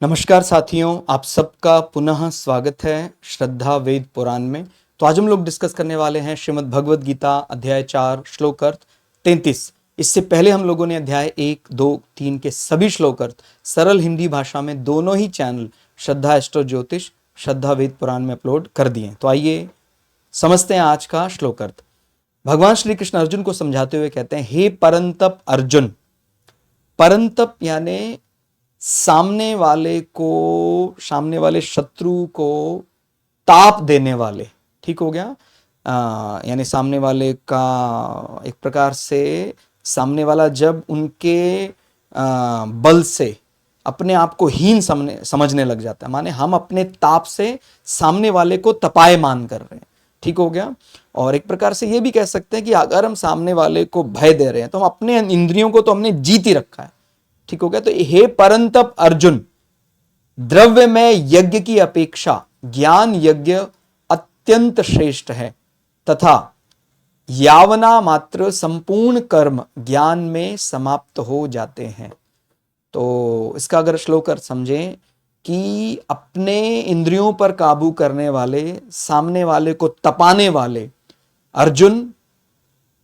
नमस्कार साथियों, आप सबका पुनः स्वागत है श्रद्धा वेद पुराण में। तो आज हम लोग डिस्कस करने वाले हैं श्रीमद् भगवद गीता अध्याय 4 श्लोक अर्थ 33। इससे पहले हम लोगों ने अध्याय 1, 2, 3 के सभी श्लोक अर्थ सरल हिंदी भाषा में दोनों ही चैनल श्रद्धा एस्ट्रो ज्योतिष, श्रद्धा वेद पुराण में अपलोड कर दिए। तो आइए समझते हैं आज का श्लोक अर्थ। भगवान श्री कृष्ण अर्जुन को समझाते हुए कहते हैं, हे परंतप अर्जुन। परंतप यानी सामने वाले शत्रु को ताप देने वाले, ठीक हो गया। यानी सामने वाले का एक प्रकार से सामने वाला जब उनके बल से अपने आप को हीन समझने लग जाता है, माने हम अपने ताप से सामने वाले को तपायमान कर रहे हैं, ठीक हो गया। और एक प्रकार से ये भी कह सकते हैं कि अगर हम सामने वाले को भय दे रहे हैं तो हम अपने इंद्रियों को तो हमने जीत ही रखा है, ठीक हो गया। तो हे परंतप अर्जुन, द्रव्य में यज्ञ की अपेक्षा ज्ञान यज्ञ अत्यंत श्रेष्ठ है तथा यावना मात्र संपूर्ण कर्म ज्ञान में समाप्त हो जाते हैं। तो इसका अगर श्लोक अर्थ समझें कि अपने इंद्रियों पर काबू करने वाले, सामने वाले को तपाने वाले अर्जुन,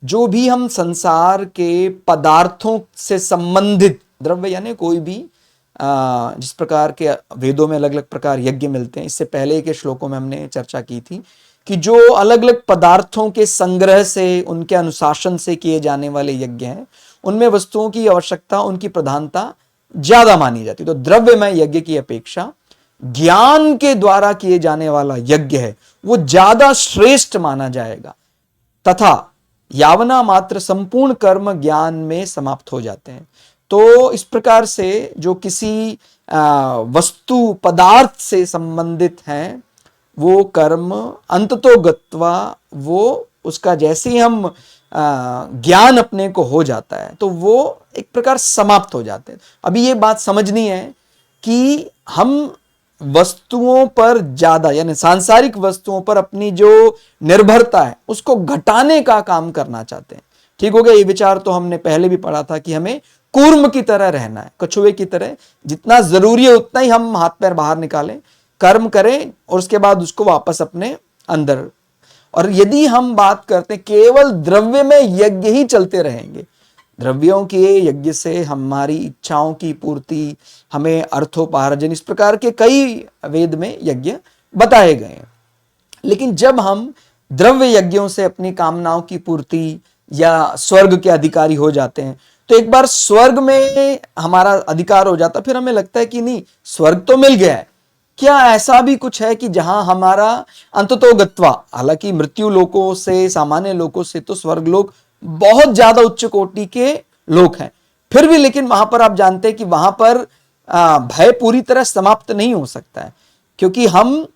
जो भी हम संसार के पदार्थों से संबंधित द्रव्य यानी कोई भी जिस प्रकार के वेदों में अलग अलग प्रकार यज्ञ मिलते हैं, इससे पहले के श्लोकों में हमने चर्चा की थी कि जो अलग अलग पदार्थों के संग्रह से, उनके अनुशासन से किए जाने वाले यज्ञ हैं, उनमें वस्तुओं की आवश्यकता, उनकी प्रधानता ज्यादा मानी जाती है। तो द्रव्यमय यज्ञ की अपेक्षा ज्ञान के द्वारा किए जाने वाला यज्ञ है वो ज्यादा श्रेष्ठ माना जाएगा तथा यावना मात्र संपूर्ण कर्म ज्ञान में समाप्त हो जाते हैं। तो इस प्रकार से जो किसी वस्तु पदार्थ से संबंधित हैं वो कर्म अंततो गत्वा वो उसका जैसे ही हम ज्ञान अपने को हो जाता है तो वो एक प्रकार समाप्त हो जाते हैं। अभी ये बात समझनी है कि हम वस्तुओं पर ज्यादा यानी सांसारिक वस्तुओं पर अपनी जो निर्भरता है उसको घटाने का काम करना चाहते हैं, ठीक हो गया। ये विचार तो हमने पहले भी पढ़ा था कि हमें कूर्म की तरह रहना है, कछुए की तरह, जितना जरूरी है उतना ही हम हाथ पैर बाहर निकालें, कर्म करें और उसके बाद उसको वापस अपने अंदर। और यदि हम बात करते हैं केवल द्रव्य में यज्ञ ही चलते रहेंगे, द्रव्यों के यज्ञ से हमारी इच्छाओं की पूर्ति, हमें अर्थोपार्जन, इस प्रकार के कई वेद में यज्ञ बताए गए हैं। लेकिन जब हम द्रव्य यज्ञों से अपनी कामनाओं की पूर्ति या स्वर्ग के अधिकारी हो जाते हैं तो एक बार स्वर्ग में हमारा अधिकार हो जाता, फिर हमें लगता है कि नहीं, स्वर्ग तो मिल गया है, क्या ऐसा भी कुछ है कि जहां हमारा अंततो गत्वा, हालांकि मृत्यु लोकों से, सामान्य लोकों से तो स्वर्ग लोक बहुत ज्यादा उच्च कोटि के लोक हैं, फिर भी लेकिन वहां पर आप जानते हैं कि वहां पर भय पूरी तरह समाप्त नहीं हो सकता है, क्योंकि हम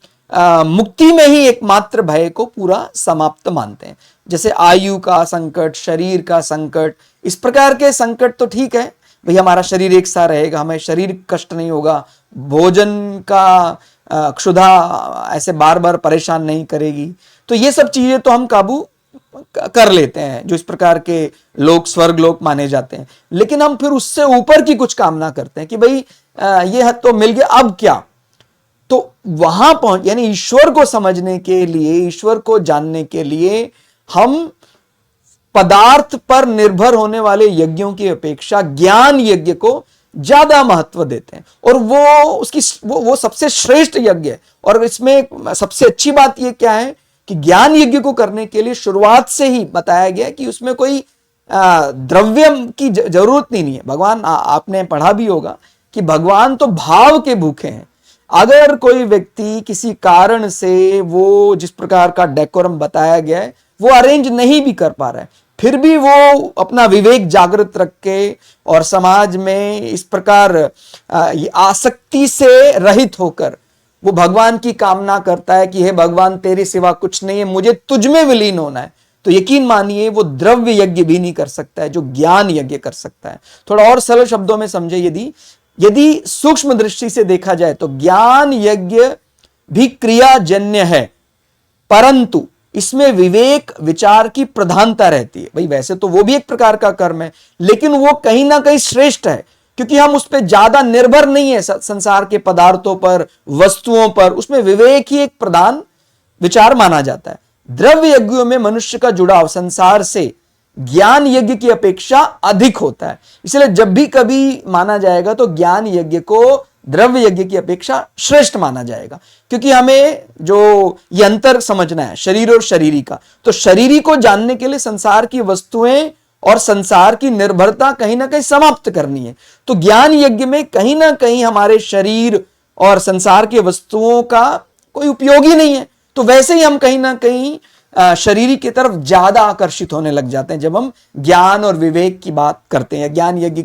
मुक्ति में ही एकमात्र भय को पूरा समाप्त मानते हैं। जैसे आयु का संकट, शरीर का संकट, इस प्रकार के संकट तो ठीक है भाई, हमारा शरीर एक सा रहेगा, हमें शरीर कष्ट नहीं होगा, भोजन का क्षुधा ऐसे बार बार परेशान नहीं करेगी, तो ये सब चीजें तो हम काबू कर लेते हैं, जो इस प्रकार के लोग स्वर्ग लोक माने जाते हैं। लेकिन हम फिर उससे ऊपर की कुछ कामना करते हैं कि भाई ये तो मिल गया, अब क्या। तो वहां पहुंच यानी ईश्वर को समझने के लिए, ईश्वर को जानने के लिए हम पदार्थ पर निर्भर होने वाले यज्ञों की अपेक्षा ज्ञान यज्ञ को ज्यादा महत्व देते हैं, और वो सबसे श्रेष्ठ यज्ञ है। और इसमें सबसे अच्छी बात यह क्या है कि ज्ञान यज्ञ को करने के लिए शुरुआत से ही बताया गया कि उसमें कोई द्रव्य की जरूरत नहीं है। भगवान, आपने पढ़ा भी होगा कि भगवान तो भाव के भूखे हैं। अगर कोई व्यक्ति किसी कारण से वो जिस प्रकार का डेकोरम बताया गया है वो अरेंज नहीं भी कर पा रहा है, फिर भी वो अपना विवेक जागृत रख के और समाज में इस प्रकार आसक्ति से रहित होकर वो भगवान की कामना करता है कि हे भगवान, तेरे सिवा कुछ नहीं है, मुझे तुझ में विलीन होना है, तो यकीन मानिए वो द्रव्य यज्ञ भी नहीं कर सकता है जो ज्ञान यज्ञ कर सकता है। थोड़ा और सरल शब्दों में समझे, यदि सूक्ष्म दृष्टि से देखा जाए तो ज्ञान यज्ञ भी क्रियाजन्य है, परंतु इसमें विवेक विचार की प्रधानता रहती है। भाई वैसे तो वो भी एक प्रकार का कर्म है, लेकिन वो कहीं ना कहीं श्रेष्ठ है, क्योंकि हम उस पर ज्यादा निर्भर नहीं है, संसार के पदार्थों पर, वस्तुओं पर। उसमें विवेक ही एक प्रधान विचार माना जाता है। द्रव्य यज्ञों में मनुष्य का जुड़ाव संसार से ज्ञान यज्ञ की अपेक्षा अधिक होता है। इसलिए जब भी कभी माना जाएगा तो ज्ञान यज्ञ को द्रव्य यज्ञ की अपेक्षा श्रेष्ठ माना जाएगा, क्योंकि हमें जो ये अंतर समझना है शरीर और शरीरी का, तो शरीरी को जानने के लिए संसार की वस्तुएं और संसार की निर्भरता कहीं ना कहीं समाप्त करनी है। तो ज्ञान यज्ञ में कहीं ना कहीं हमारे शरीर और संसार की वस्तुओं का कोई उपयोग ही नहीं है। तो वैसे ही हम कहीं ना कहीं शरीरी की तरफ ज्यादा आकर्षित होने लग जाते हैं जब हम ज्ञान और विवेक की बात करते हैं, ज्ञान यज्ञ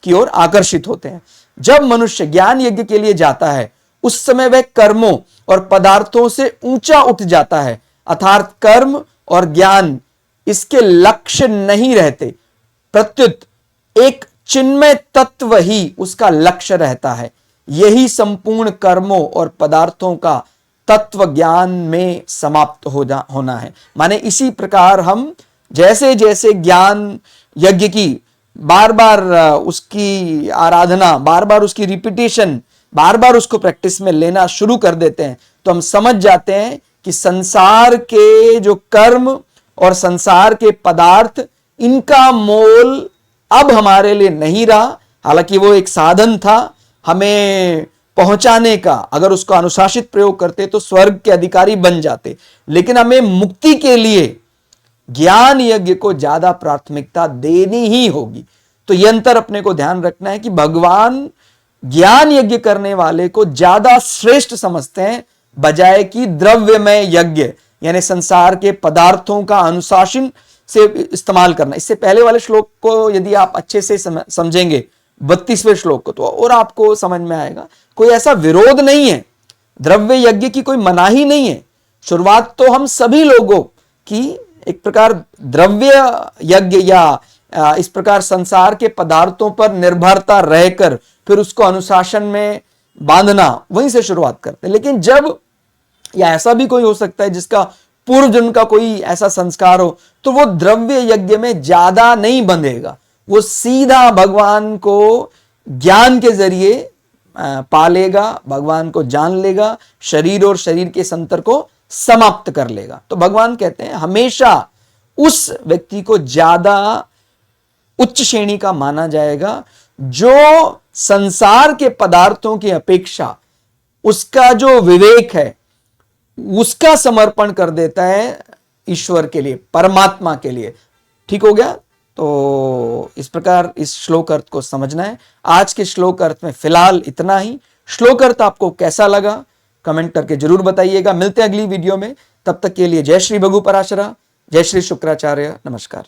की ओर आकर्षित होते हैं। जब मनुष्य ज्ञान यज्ञ के लिए जाता है उस समय वह कर्मों और पदार्थों से ऊंचा उठ जाता है, अर्थात कर्म और ज्ञान इसके लक्ष्य नहीं रहते, प्रत्युत एक चिन्मय तत्व ही उसका लक्ष्य रहता है। यही संपूर्ण कर्मों और पदार्थों का तत्व ज्ञान में समाप्त होना है। माने इसी प्रकार हम जैसे जैसे ज्ञान यज्ञ की बार बार उसकी आराधना, बार बार उसकी रिपीटेशन, बार बार उसको प्रैक्टिस में लेना शुरू कर देते हैं, तो हम समझ जाते हैं कि संसार के जो कर्म और संसार के पदार्थ, इनका मोल अब हमारे लिए नहीं रहा। हालांकि वो एक साधन था हमें पहुंचाने का, अगर उसका अनुशासित प्रयोग करते तो स्वर्ग के अधिकारी बन जाते, लेकिन हमें मुक्ति के लिए ज्ञान यज्ञ को ज्यादा प्राथमिकता देनी ही होगी। तो यह अंतर अपने को ध्यान रखना है कि भगवान ज्ञान यज्ञ करने वाले को ज्यादा श्रेष्ठ समझते हैं, बजाय कि द्रव्यमय यज्ञ यानी संसार के पदार्थों का अनुशासन से इस्तेमाल करना। इससे पहले वाले श्लोक को यदि आप अच्छे से समझेंगे, 32वें श्लोक को, तो और आपको समझ में आएगा कोई ऐसा विरोध नहीं है, द्रव्य यज्ञ की कोई मनाही नहीं है। शुरुआत तो हम सभी लोगों की एक प्रकार द्रव्य यज्ञ या इस प्रकार संसार के पदार्थों पर निर्भरता रहकर फिर उसको अनुशासन में बांधना, वहीं से शुरुआत करते हैं। लेकिन जब या ऐसा भी कोई हो सकता है जिसका पूर्व जन्म का कोई ऐसा संस्कार हो, तो वो द्रव्य यज्ञ में ज्यादा नहीं बंधेगा, वो सीधा भगवान को ज्ञान के जरिए पालेगा, भगवान को जान लेगा, शरीर और शरीर के संतर को समाप्त कर लेगा। तो भगवान कहते हैं हमेशा उस व्यक्ति को ज्यादा उच्च श्रेणी का माना जाएगा जो संसार के पदार्थों की अपेक्षा उसका जो विवेक है उसका समर्पण कर देता है ईश्वर के लिए, परमात्मा के लिए। ठीक हो गया? तो इस प्रकार इस श्लोक अर्थ को समझना है। आज के श्लोक अर्थ में फिलहाल इतना ही। श्लोक अर्थ आपको कैसा लगा कमेंट करके जरूर बताइएगा। मिलते हैं अगली वीडियो में, तब तक के लिए जय श्री भगु पराशरा, जय श्री शुक्राचार्य, नमस्कार।